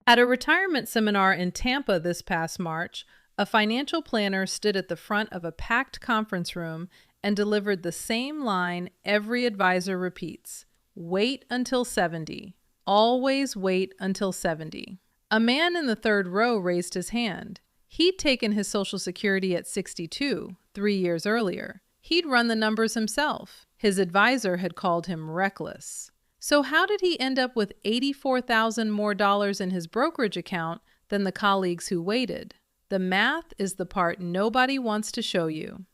At a retirement seminar in Tampa this past March, a financial planner stood at the front of a packed conference room and delivered the same line every advisor repeats: wait until 70. Always wait until 70. A man in the third row raised his hand. He'd taken his Social Security at 62, 3 years earlier. He'd run the numbers himself. His advisor had called him reckless. So how did he end up with $84,000 more dollars in his brokerage account than the colleagues who waited? The math is the part nobody wants to show you.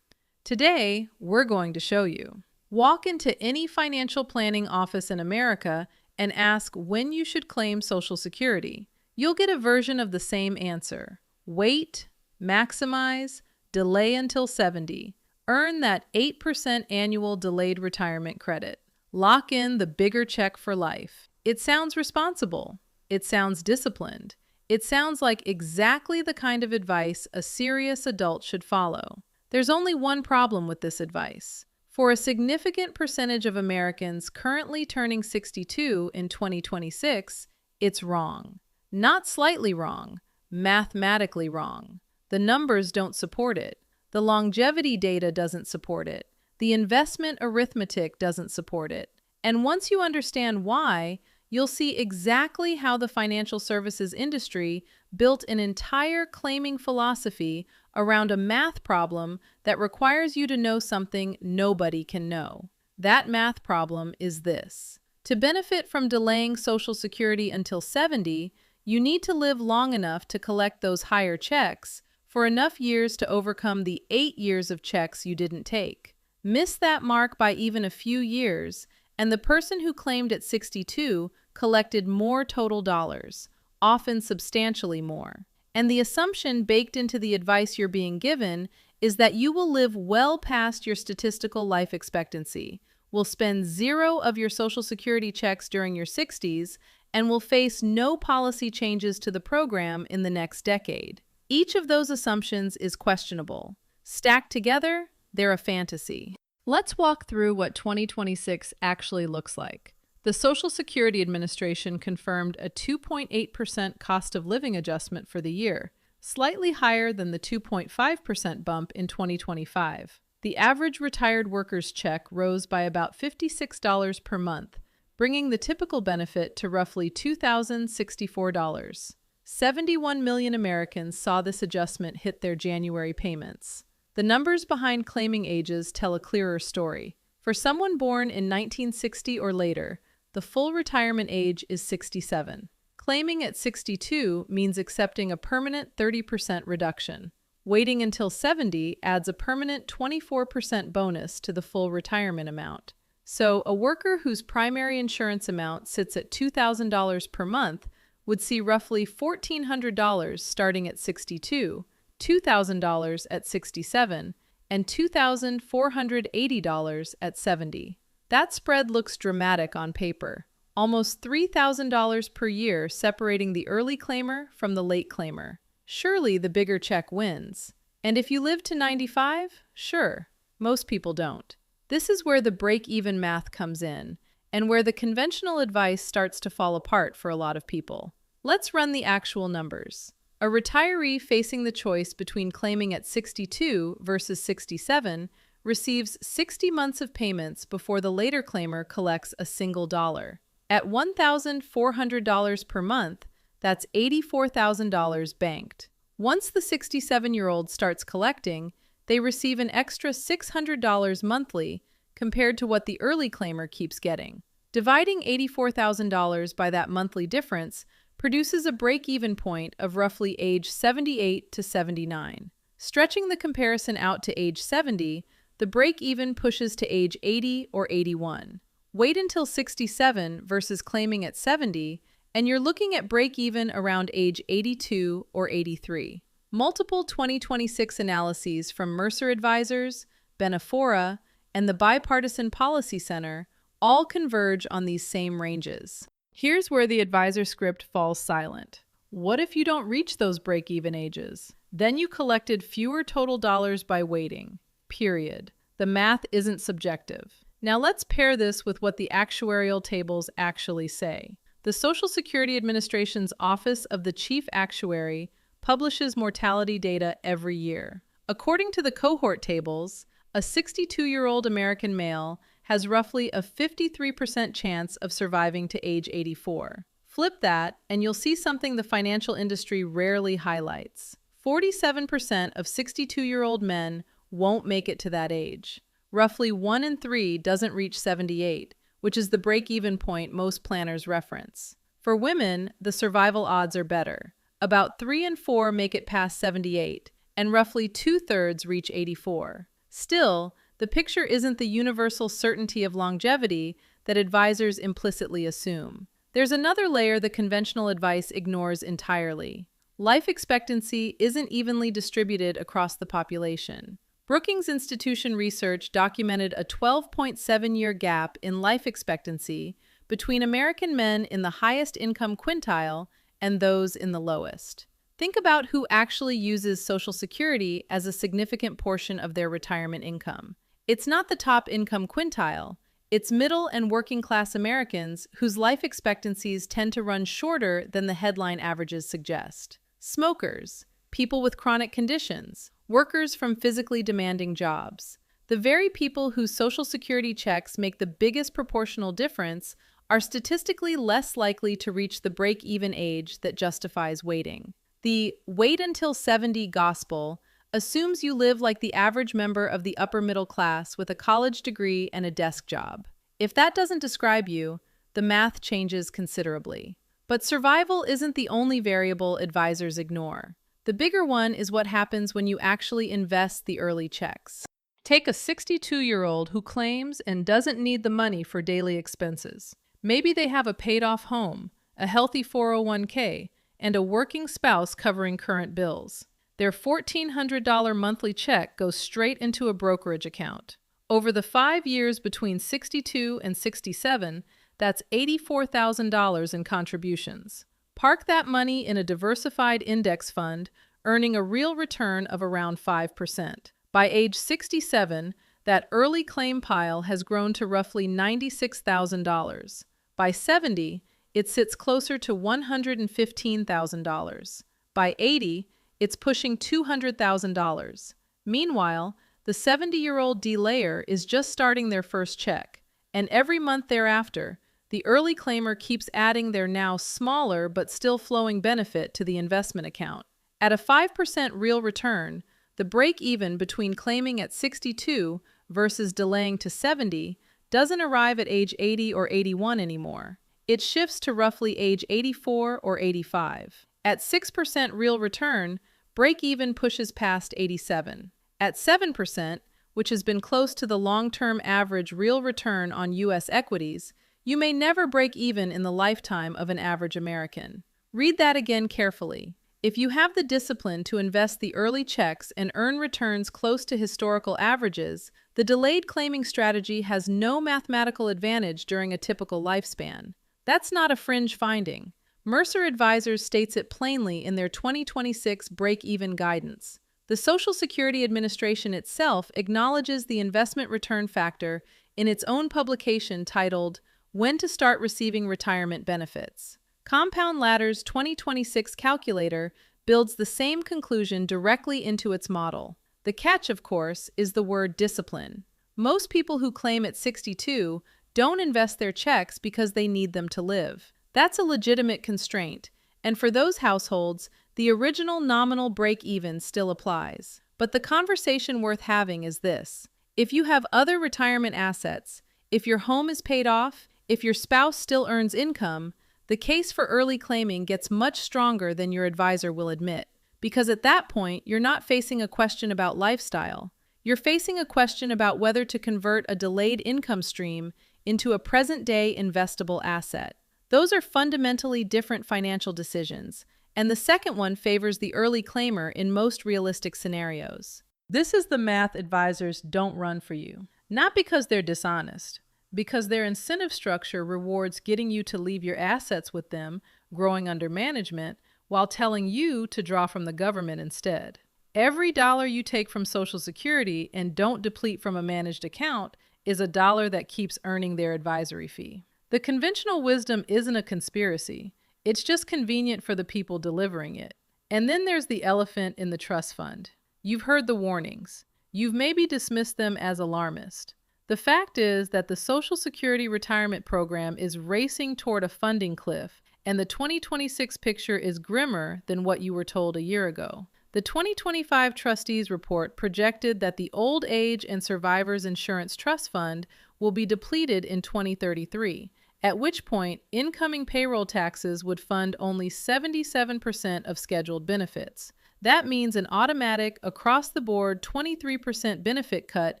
Today, we're going to show you. Walk into any financial planning office in America and ask when you should claim Social Security. You'll get a version of the same answer. Wait, maximize, delay until 70. Earn that 8% annual delayed retirement credit. Lock in the bigger check for life. It sounds responsible. It sounds disciplined. It sounds like exactly the kind of advice a serious adult should follow. There's only one problem with this advice. For a significant percentage of Americans currently turning 62 in 2026, it's wrong. Not slightly wrong, mathematically wrong. The numbers don't support it. The longevity data doesn't support it. The investment arithmetic doesn't support it. And once you understand why, you'll see exactly how the financial services industry built an entire claiming philosophy around a math problem that requires you to know something nobody can know. That math problem is this. To benefit from delaying Social Security until 70, you need to live long enough to collect those higher checks for enough years to overcome the 8 years of checks you didn't take. Miss that mark by even a few years, and the person who claimed at 62 collected more total dollars, often substantially more. And the assumption baked into the advice you're being given is that you will live well past your statistical life expectancy, will spend zero of your Social Security checks during your 60s, and will face no policy changes to the program in the next decade. Each of those assumptions is questionable. Stacked together, they're a fantasy. Let's walk through what 2026 actually looks like. The Social Security Administration confirmed a 2.8% cost of living adjustment for the year, slightly higher than the 2.5% bump in 2025. The average retired worker's check rose by about $56 per month, bringing the typical benefit to roughly $2,064. 71 million Americans saw this adjustment hit their January payments. The numbers behind claiming ages tell a clearer story. For someone born in 1960 or later, the full retirement age is 67. Claiming at 62 means accepting a permanent 30% reduction. Waiting until 70 adds a permanent 24% bonus to the full retirement amount. So, a worker whose primary insurance amount sits at $2,000 per month would see roughly $1,400 starting at 62, $2,000 at 67, and $2,480 at 70. That spread looks dramatic on paper, almost $3,000 per year separating the early claimer from the late claimer. Surely the bigger check wins. And if you live to 95, sure, most people don't. This is where the break-even math comes in, and where the conventional advice starts to fall apart for a lot of people. Let's run the actual numbers. A retiree facing the choice between claiming at 62 versus 67 receives 60 months of payments before the later claimer collects a single dollar. At $1,400 per month, that's $84,000 banked. Once the 67-year-old starts collecting, they receive an extra $600 monthly compared to what the early claimer keeps getting. Dividing $84,000 by that monthly difference produces a break-even point of roughly age 78 to 79. Stretching the comparison out to age 70, the break-even pushes to age 80 or 81. Wait until 67 versus claiming at 70, and you're looking at break-even around age 82 or 83. Multiple 2026 analyses from Mercer Advisors, Benefora, and the Bipartisan Policy Center all converge on these same ranges. Here's where the advisor script falls silent. What if you don't reach those break-even ages? Then you collected fewer total dollars by waiting. Period. The math isn't subjective. Now let's pair this with what the actuarial tables actually say. The Social Security Administration's Office of the Chief Actuary publishes mortality data every year. According to the cohort tables, a 62-year-old American male has roughly a 53% chance of surviving to age 84. Flip that, and you'll see something the financial industry rarely highlights. 47% of 62-year-old men won't make it to that age. Roughly 1 in 3 doesn't reach 78, which is the break-even point most planners reference. For women, the survival odds are better. About 3 in 4 make it past 78, and roughly 2/3 reach 84. Still, the picture isn't the universal certainty of longevity that advisors implicitly assume. There's another layer the conventional advice ignores entirely. Life expectancy isn't evenly distributed across the population. Brookings Institution research documented a 12.7-year gap in life expectancy between American men in the highest income quintile and those in the lowest. Think about who actually uses Social Security as a significant portion of their retirement income. It's not the top income quintile. It's middle and working class Americans whose life expectancies tend to run shorter than the headline averages suggest. Smokers, people with chronic conditions, workers from physically demanding jobs. The very people whose Social Security checks make the biggest proportional difference are statistically less likely to reach the break-even age that justifies waiting. The "wait until 70" gospel assumes you live like the average member of the upper middle class with a college degree and a desk job. If that doesn't describe you, the math changes considerably. But survival isn't the only variable advisors ignore. The bigger one is what happens when you actually invest the early checks. Take a 62-year-old who claims and doesn't need the money for daily expenses. Maybe they have a paid-off home, a healthy 401k, and a working spouse covering current bills. Their $1,400 monthly check goes straight into a brokerage account. Over the 5 years between 62 and 67, that's $84,000 in contributions. Park that money in a diversified index fund, earning a real return of around 5%. By age 67, that early claim pile has grown to roughly $96,000. By 70, it sits closer to $115,000. By 80, it's pushing $200,000. Meanwhile, the 70-year-old delayer is just starting their first check, and every month thereafter, the early claimer keeps adding their now smaller but still flowing benefit to the investment account. At a 5% real return, the break-even between claiming at 62 versus delaying to 70 doesn't arrive at age 80 or 81 anymore. It shifts to roughly age 84 or 85. At 6% real return, break-even pushes past 87. At 7%, which has been close to the long-term average real return on U.S. equities, you may never break even in the lifetime of an average American. Read that again carefully. If you have the discipline to invest the early checks and earn returns close to historical averages, the delayed claiming strategy has no mathematical advantage during a typical lifespan. That's not a fringe finding. Mercer Advisors states it plainly in their 2026 break-even guidance. The Social Security Administration itself acknowledges the investment return factor in its own publication titled When to Start Receiving Retirement Benefits. Compound Ladder's 2026 calculator builds the same conclusion directly into its model. The catch, of course, is the word discipline. Most people who claim at 62 don't invest their checks because they need them to live. That's a legitimate constraint, and for those households, the original nominal break-even still applies. But the conversation worth having is this. If you have other retirement assets, if your home is paid off, if your spouse still earns income, the case for early claiming gets much stronger than your advisor will admit. Because at that point, you're not facing a question about lifestyle. You're facing a question about whether to convert a delayed income stream into a present-day investable asset. Those are fundamentally different financial decisions, and the second one favors the early claimer in most realistic scenarios. This is the math advisors don't run for you. Not because they're dishonest, because their incentive structure rewards getting you to leave your assets with them, growing under management, while telling you to draw from the government instead. Every dollar you take from Social Security and don't deplete from a managed account is a dollar that keeps earning their advisory fee. The conventional wisdom isn't a conspiracy. It's just convenient for the people delivering it. And then there's the elephant in the trust fund. You've heard the warnings. You've maybe dismissed them as alarmist. The fact is that the Social Security retirement program is racing toward a funding cliff, and the 2026 picture is grimmer than what you were told a year ago. The 2025 Trustees Report projected that the Old Age and Survivors Insurance Trust Fund will be depleted in 2033, at which point incoming payroll taxes would fund only 77% of scheduled benefits. That means an automatic, across-the-board 23% benefit cut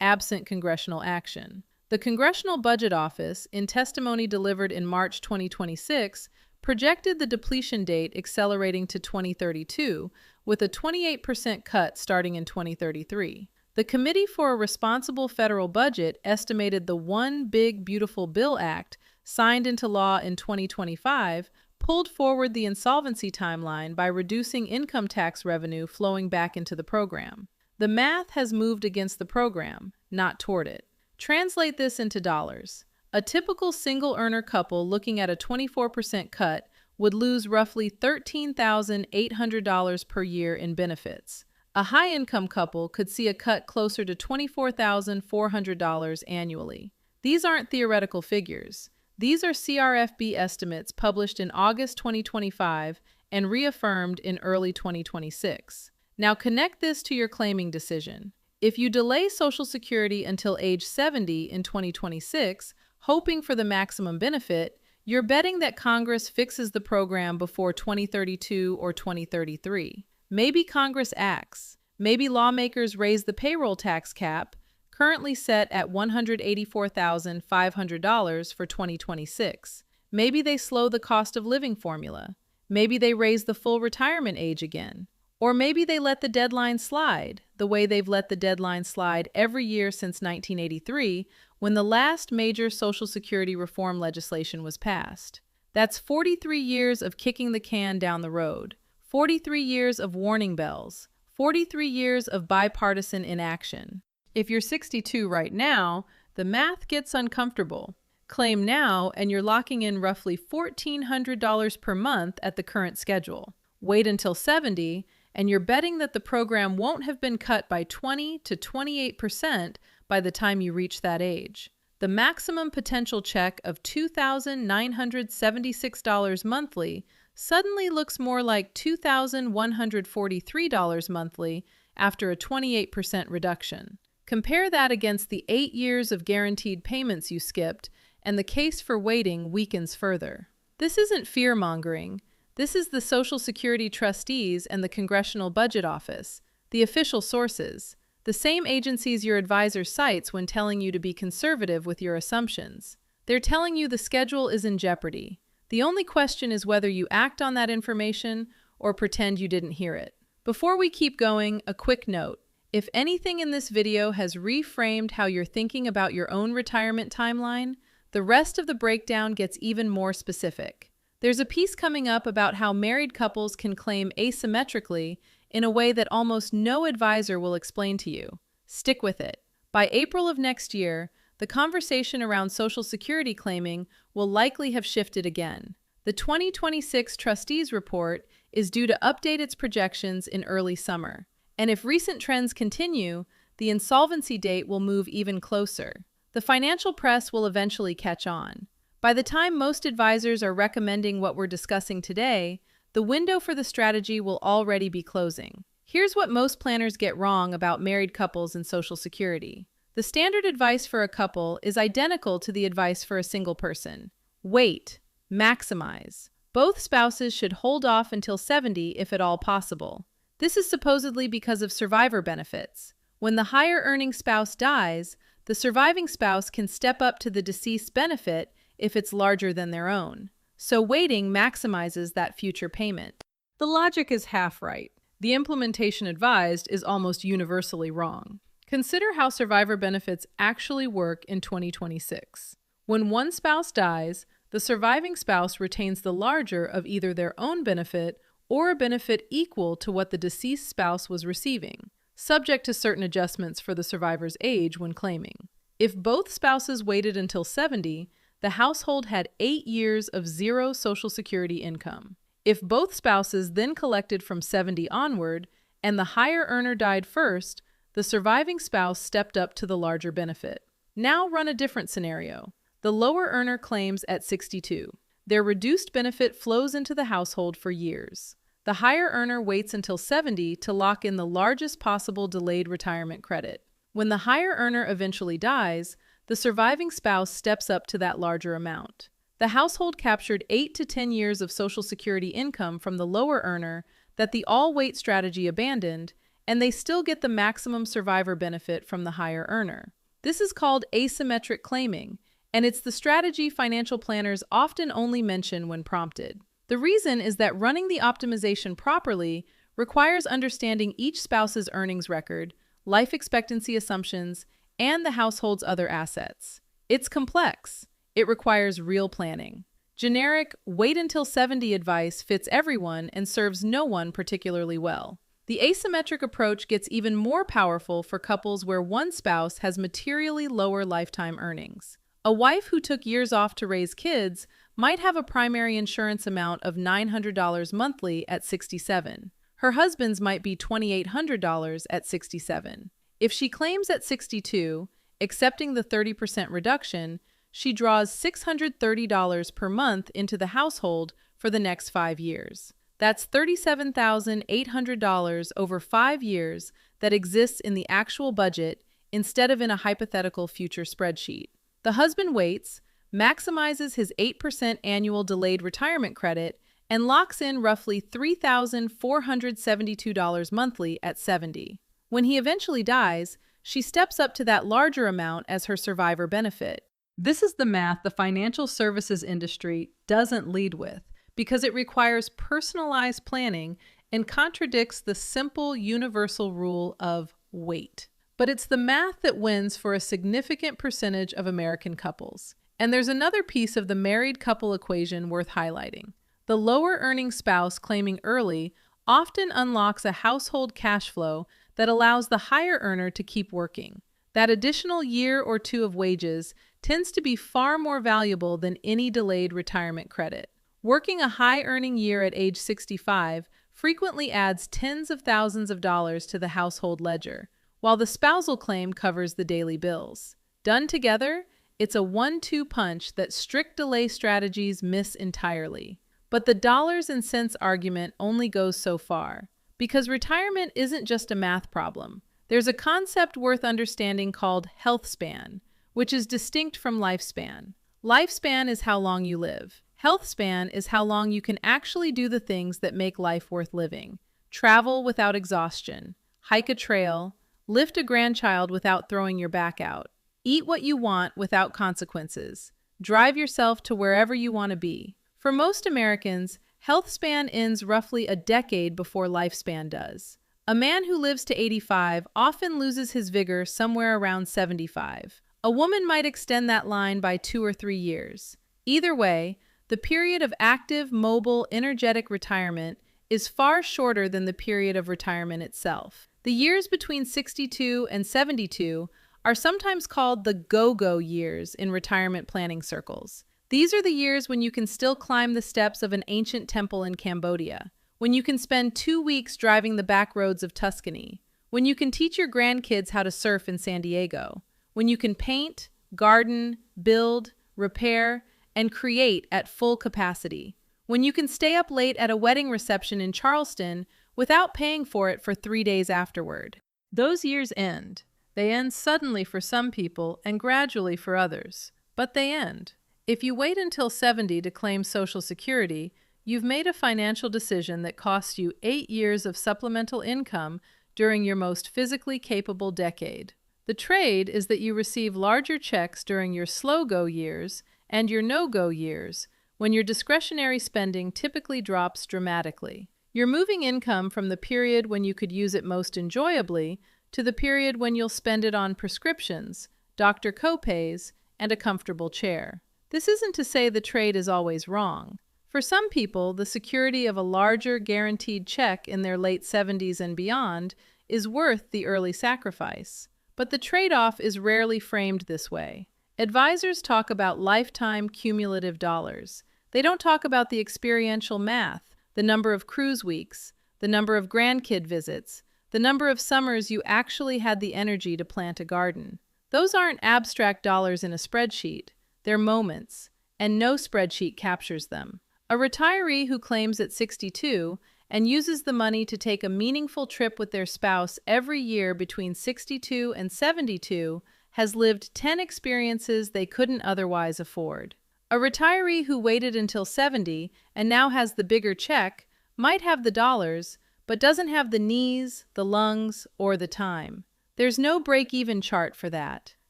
absent congressional action. The Congressional Budget Office, in testimony delivered in March 2026, projected the depletion date accelerating to 2032, with a 28% cut starting in 2033. The Committee for a Responsible Federal Budget estimated the One Big Beautiful Bill Act, signed into law in 2025, pulled forward the insolvency timeline by reducing income tax revenue flowing back into the program. The math has moved against the program, not toward it. Translate this into dollars. A typical single-earner couple looking at a 24% cut would lose roughly $13,800 per year in benefits. A high-income couple could see a cut closer to $24,400 annually. These aren't theoretical figures. These are CRFB estimates published in August 2025 and reaffirmed in early 2026. Now connect this to your claiming decision. If you delay Social Security until age 70 in 2026, hoping for the maximum benefit, you're betting that Congress fixes the program before 2032 or 2033. Maybe Congress acts. Maybe lawmakers raise the payroll tax cap, currently set at $184,500 for 2026. Maybe they slow the cost of living formula. Maybe they raise the full retirement age again. Or maybe they let the deadline slide, the way they've let the deadline slide every year since 1983, when the last major Social Security reform legislation was passed. That's 43 years of kicking the can down the road, 43 years of warning bells, 43 years of bipartisan inaction. If you're 62 right now, the math gets uncomfortable. Claim now, and you're locking in roughly $1,400 per month at the current schedule. Wait until 70, and you're betting that the program won't have been cut by 20 to 28% by the time you reach that age. The maximum potential check of $2,976 monthly suddenly looks more like $2,143 monthly after a 28% reduction. Compare that against the 8 years of guaranteed payments you skipped, and the case for waiting weakens further. This isn't fear-mongering. This is the Social Security trustees and the Congressional Budget Office, the official sources, the same agencies your advisor cites when telling you to be conservative with your assumptions. They're telling you the schedule is in jeopardy. The only question is whether you act on that information or pretend you didn't hear it. Before we keep going, a quick note. If anything in this video has reframed how you're thinking about your own retirement timeline, the rest of the breakdown gets even more specific. There's a piece coming up about how married couples can claim asymmetrically in a way that almost no advisor will explain to you. Stick with it. By April of next year, the conversation around Social Security claiming will likely have shifted again. The 2026 Trustees Report is due to update its projections in early summer. And if recent trends continue, the insolvency date will move even closer. The financial press will eventually catch on. By the time most advisors are recommending what we're discussing today, the window for the strategy will already be closing. Here's what most planners get wrong about married couples and Social Security. The standard advice for a couple is identical to the advice for a single person. Wait. Maximize. Both spouses should hold off until 70 if at all possible. This is supposedly because of survivor benefits. When the higher-earning spouse dies, the surviving spouse can step up to the deceased's benefit if it's larger than their own. So waiting maximizes that future payment. The logic is half right. The implementation advised is almost universally wrong. Consider how survivor benefits actually work in 2026. When one spouse dies, the surviving spouse retains the larger of either their own benefit or a benefit equal to what the deceased spouse was receiving, subject to certain adjustments for the survivor's age when claiming. If both spouses waited until 70, the household had 8 years of zero Social Security income. If both spouses then collected from 70 onward, and the higher earner died first, the surviving spouse stepped up to the larger benefit. Now run a different scenario. The lower earner claims at 62. Their reduced benefit flows into the household for years. The higher earner waits until 70 to lock in the largest possible delayed retirement credit. When the higher earner eventually dies, the surviving spouse steps up to that larger amount. The household captured 8 to 10 years of Social Security income from the lower earner that the all-wait strategy abandoned, and they still get the maximum survivor benefit from the higher earner. This is called asymmetric claiming, and it's the strategy financial planners often only mention when prompted. The reason is that running the optimization properly requires understanding each spouse's earnings record, life expectancy assumptions, and the household's other assets. It's complex. It requires real planning. Generic, wait until 70 advice fits everyone and serves no one particularly well. The asymmetric approach gets even more powerful for couples where one spouse has materially lower lifetime earnings. A wife who took years off to raise kids might have a primary insurance amount of $900 monthly at 67. Her husband's might be $2,800 at 67. If she claims at 62, accepting the 30% reduction, she draws $630 per month into the household for the next 5 years. That's $37,800 over 5 years that exists in the actual budget instead of in a hypothetical future spreadsheet. The husband waits, maximizes his 8% annual delayed retirement credit, and locks in roughly $3,472 monthly at 70. When he eventually dies, she steps up to that larger amount as her survivor benefit. This is the math the financial services industry doesn't lead with because it requires personalized planning and contradicts the simple universal rule of wait. But it's the math that wins for a significant percentage of American couples. And there's another piece of the married couple equation worth highlighting. The lower earning spouse claiming early often unlocks a household cash flow that allows the higher earner to keep working. That additional year or two of wages tends to be far more valuable than any delayed retirement credit. Working a high-earning year at age 65 frequently adds tens of thousands of dollars to the household ledger, while the spousal claim covers the daily bills. Done together, it's a 1-2 punch that strict delay strategies miss entirely. But the dollars and cents argument only goes so far, because retirement isn't just a math problem. There's a concept worth understanding called health span, which is distinct from lifespan. Lifespan is how long you live. Health span is how long you can actually do the things that make life worth living. Travel without exhaustion, hike a trail, lift a grandchild without throwing your back out, eat what you want without consequences, drive yourself to wherever you want to be. For most Americans, health span ends roughly a decade before lifespan does. A man who lives to 85 often loses his vigor somewhere around 75. A woman might extend that line by 2 or 3 years. Either way, the period of active, mobile, energetic retirement is far shorter than the period of retirement itself. The years between 62 and 72 are sometimes called the go-go years in retirement planning circles. These are the years when you can still climb the steps of an ancient temple in Cambodia, when you can spend 2 weeks driving the back roads of Tuscany, when you can teach your grandkids how to surf in San Diego, when you can paint, garden, build, repair, and create at full capacity, when you can stay up late at a wedding reception in Charleston without paying for it for 3 days afterward. Those years end. They end suddenly for some people and gradually for others, but they end. If you wait until 70 to claim Social Security, you've made a financial decision that costs you 8 years of supplemental income during your most physically capable decade. The trade is that you receive larger checks during your slow-go years and your no-go years, when your discretionary spending typically drops dramatically. You're moving income from the period when you could use it most enjoyably to the period when you'll spend it on prescriptions, doctor copays, and a comfortable chair. This isn't to say the trade is always wrong. For some people, the security of a larger guaranteed check in their late 70s and beyond is worth the early sacrifice. But the trade-off is rarely framed this way. Advisors talk about lifetime cumulative dollars. They don't talk about the experiential math, the number of cruise weeks, the number of grandkid visits, the number of summers you actually had the energy to plant a garden. Those aren't abstract dollars in a spreadsheet. They're moments, and no spreadsheet captures them. A retiree who claims at 62 and uses the money to take a meaningful trip with their spouse every year between 62 and 72 has lived 10 experiences they couldn't otherwise afford. A retiree who waited until 70 and now has the bigger check might have the dollars, but doesn't have the knees, the lungs, or the time. There's no break-even chart for that.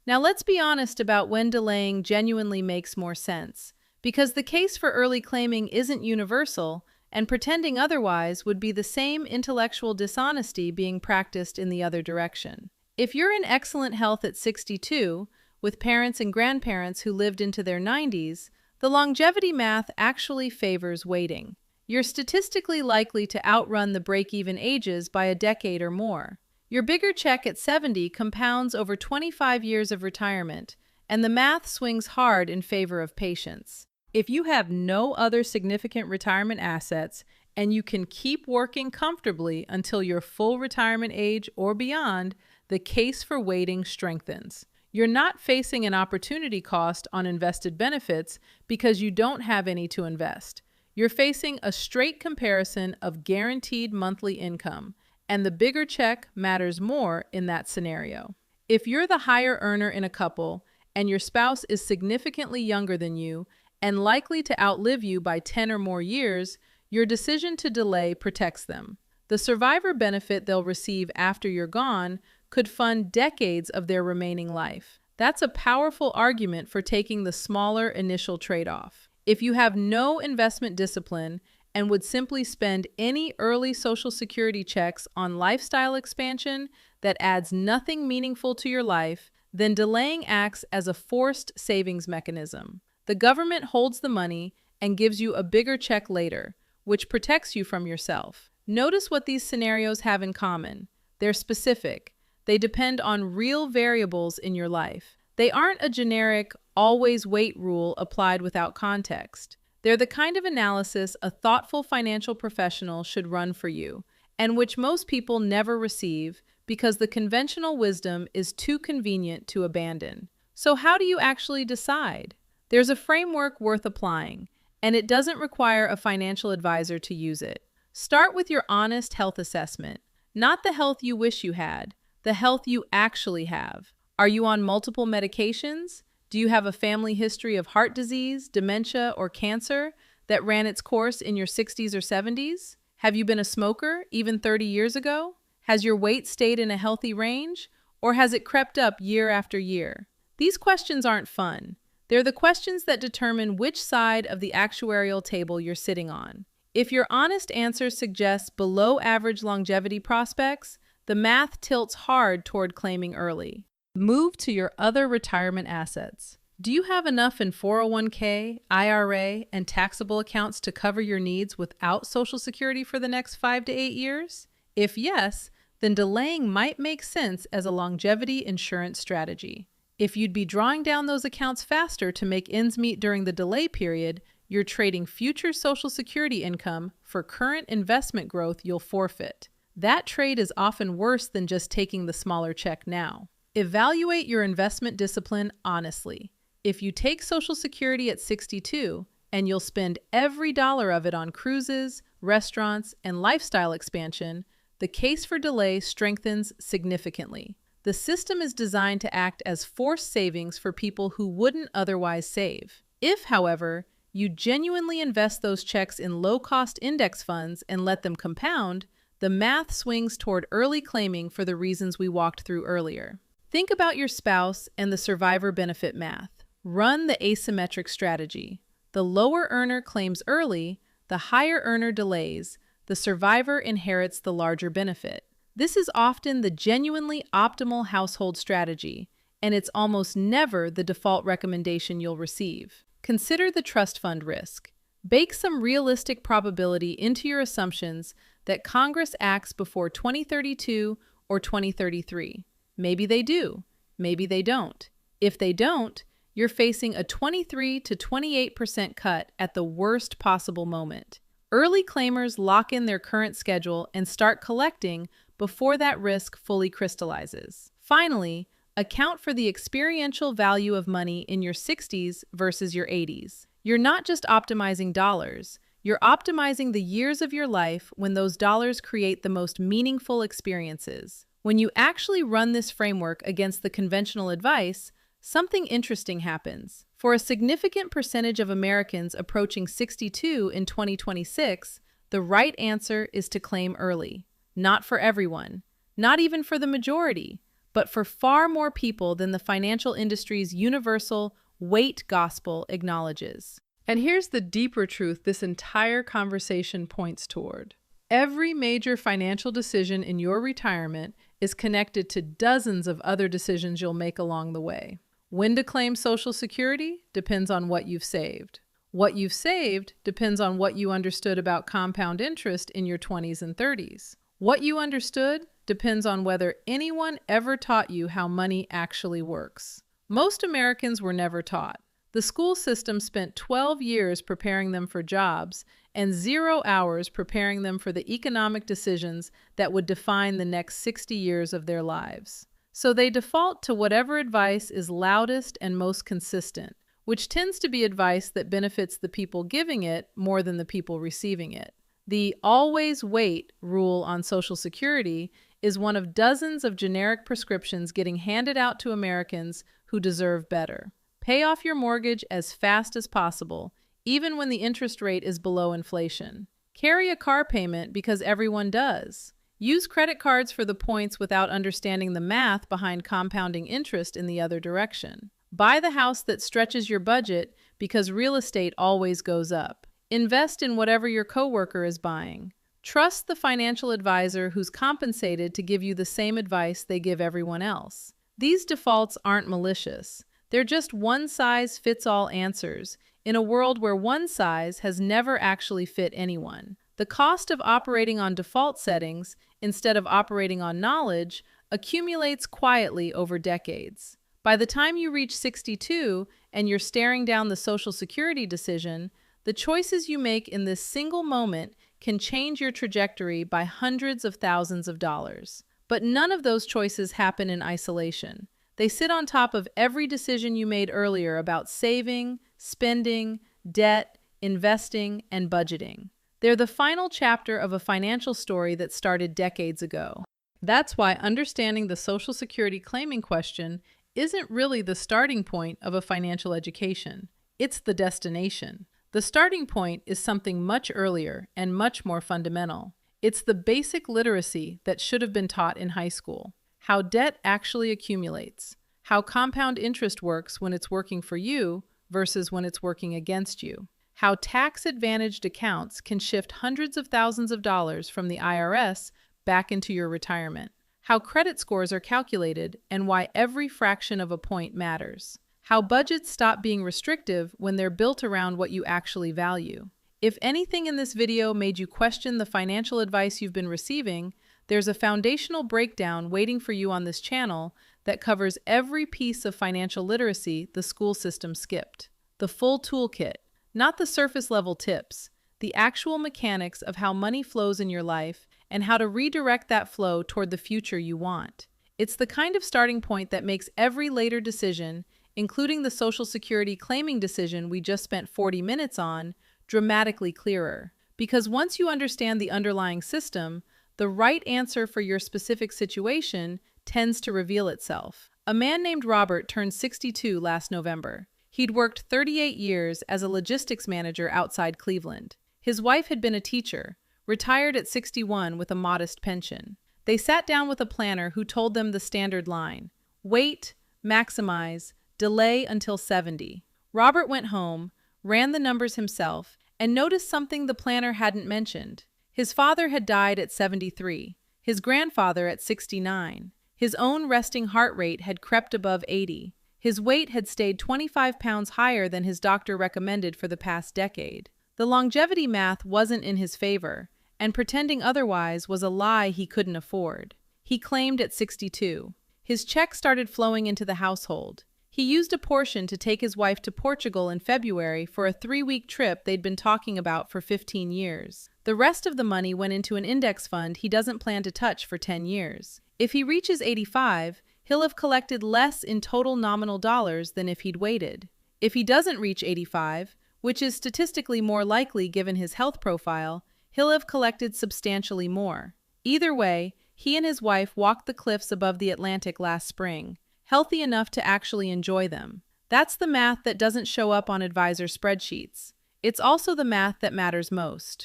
Now let's be honest about when delaying genuinely makes more sense, because the case for early claiming isn't universal, and pretending otherwise would be the same intellectual dishonesty being practiced in the other direction. If you're in excellent health at 62, with parents and grandparents who lived into their 90s, the longevity math actually favors waiting. You're statistically likely to outrun the break-even ages by a decade or more. Your bigger check at 70 compounds over 25 years of retirement, and the math swings hard in favor of patience. If you have no other significant retirement assets and you can keep working comfortably until your full retirement age or beyond, the case for waiting strengthens. You're not facing an opportunity cost on invested benefits because you don't have any to invest. You're facing a straight comparison of guaranteed monthly income, and the bigger check matters more in that scenario. If you're the higher earner in a couple and your spouse is significantly younger than you and likely to outlive you by 10 or more years, your decision to delay protects them. The survivor benefit they'll receive after you're gone could fund decades of their remaining life. That's a powerful argument for taking the smaller initial trade-off. If you have no investment discipline and would simply spend any early Social Security checks on lifestyle expansion that adds nothing meaningful to your life, then delaying acts as a forced savings mechanism. The government holds the money and gives you a bigger check later, which protects you from yourself. Notice what these scenarios have in common. They're specific. They depend on real variables in your life. They aren't a generic, always wait rule applied without context. They're the kind of analysis a thoughtful financial professional should run for you, and which most people never receive because the conventional wisdom is too convenient to abandon. So how do you actually decide? There's a framework worth applying, and it doesn't require a financial advisor to use it. Start with your honest health assessment, not the health you wish you had, the health you actually have. Are you on multiple medications? Do you have a family history of heart disease, dementia, or cancer that ran its course in your 60s or 70s? Have you been a smoker even 30 years ago? Has your weight stayed in a healthy range, or has it crept up year after year? These questions aren't fun. They're the questions that determine which side of the actuarial table you're sitting on. If your honest answer suggests below average longevity prospects, the math tilts hard toward claiming early. Move to your other retirement assets. Do you have enough in 401k, IRA, and taxable accounts to cover your needs without Social Security for the next 5 to 8 years? If yes, then delaying might make sense as a longevity insurance strategy. If you'd be drawing down those accounts faster to make ends meet during the delay period, you're trading future Social Security income for current investment growth you'll forfeit. That trade is often worse than just taking the smaller check now. Evaluate your investment discipline honestly. If you take Social Security at 62 and you'll spend every dollar of it on cruises, restaurants, and lifestyle expansion, the case for delay strengthens significantly. The system is designed to act as forced savings for people who wouldn't otherwise save. If, however, you genuinely invest those checks in low-cost index funds and let them compound, the math swings toward early claiming for the reasons we walked through earlier. Think about your spouse and the survivor benefit math. Run the asymmetric strategy. The lower earner claims early, the higher earner delays, the survivor inherits the larger benefit. This is often the genuinely optimal household strategy, and it's almost never the default recommendation you'll receive. Consider the trust fund risk. Bake some realistic probability into your assumptions that Congress acts before 2032 or 2033. Maybe they do. Maybe they don't. If they don't, you're facing a 23 to 28% cut at the worst possible moment. Early claimers lock in their current schedule and start collecting before that risk fully crystallizes. Finally, account for the experiential value of money in your 60s versus your 80s. You're not just optimizing dollars, you're optimizing the years of your life when those dollars create the most meaningful experiences. When you actually run this framework against the conventional advice, something interesting happens. For a significant percentage of Americans approaching 62 in 2026, the right answer is to claim early. Not for everyone, not even for the majority, but for far more people than the financial industry's universal wait gospel acknowledges. And here's the deeper truth this entire conversation points toward. Every major financial decision in your retirement is connected to dozens of other decisions you'll make along the way. When to claim Social Security depends on what you've saved. What you've saved depends on what you understood about compound interest in your 20s and 30s. What you understood depends on whether anyone ever taught you how money actually works. Most Americans were never taught. The school system spent 12 years preparing them for jobs and 0 hours preparing them for the economic decisions that would define the next 60 years of their lives. So they default to whatever advice is loudest and most consistent, which tends to be advice that benefits the people giving it more than the people receiving it. The always wait rule on Social Security is one of dozens of generic prescriptions getting handed out to Americans who deserve better. Pay off your mortgage as fast as possible, even when the interest rate is below inflation. Carry a car payment because everyone does. Use credit cards for the points without understanding the math behind compounding interest in the other direction. Buy the house that stretches your budget because real estate always goes up. Invest in whatever your coworker is buying. Trust the financial advisor who's compensated to give you the same advice they give everyone else. These defaults aren't malicious. They're just one-size-fits-all answers in a world where one size has never actually fit anyone. The cost of operating on default settings instead of operating on knowledge accumulates quietly over decades. By the time you reach 62 and you're staring down the Social Security decision, the choices you make in this single moment can change your trajectory by hundreds of thousands of dollars. But none of those choices happen in isolation. They sit on top of every decision you made earlier about saving, spending, debt, investing, and budgeting. They're the final chapter of a financial story that started decades ago. That's why understanding the Social Security claiming question isn't really the starting point of a financial education. It's the destination. The starting point is something much earlier and much more fundamental. It's the basic literacy that should have been taught in high school. How debt actually accumulates. How compound interest works when it's working for you versus when it's working against you. How tax-advantaged accounts can shift hundreds of thousands of dollars from the IRS back into your retirement. How credit scores are calculated and why every fraction of a point matters. How budgets stop being restrictive when they're built around what you actually value. If anything in this video made you question the financial advice you've been receiving, there's a foundational breakdown waiting for you on this channel that covers every piece of financial literacy the school system skipped. The full toolkit, not the surface-level tips, the actual mechanics of how money flows in your life and how to redirect that flow toward the future you want. It's the kind of starting point that makes every later decision, including the Social Security claiming decision we just spent 40 minutes on, dramatically clearer. Because once you understand the underlying system, the right answer for your specific situation tends to reveal itself. A man named Robert turned 62 last November. He'd worked 38 years as a logistics manager outside Cleveland. His wife had been a teacher, retired at 61 with a modest pension. They sat down with a planner who told them the standard line: wait, maximize, delay until 70. Robert went home, ran the numbers himself, and noticed something the planner hadn't mentioned. His father had died at 73, his grandfather at 69. His own resting heart rate had crept above 80. His weight had stayed 25 pounds higher than his doctor recommended for the past decade. The longevity math wasn't in his favor, and pretending otherwise was a lie he couldn't afford. He claimed at 62. His check started flowing into the household. He used a portion to take his wife to Portugal in February for a 3-week trip they'd been talking about for 15 years. The rest of the money went into an index fund he doesn't plan to touch for 10 years. If he reaches 85, he'll have collected less in total nominal dollars than if he'd waited. If he doesn't reach 85, which is statistically more likely given his health profile, he'll have collected substantially more. Either way, he and his wife walked the cliffs above the Atlantic last spring, healthy enough to actually enjoy them. That's the math that doesn't show up on advisor spreadsheets. It's also the math that matters most.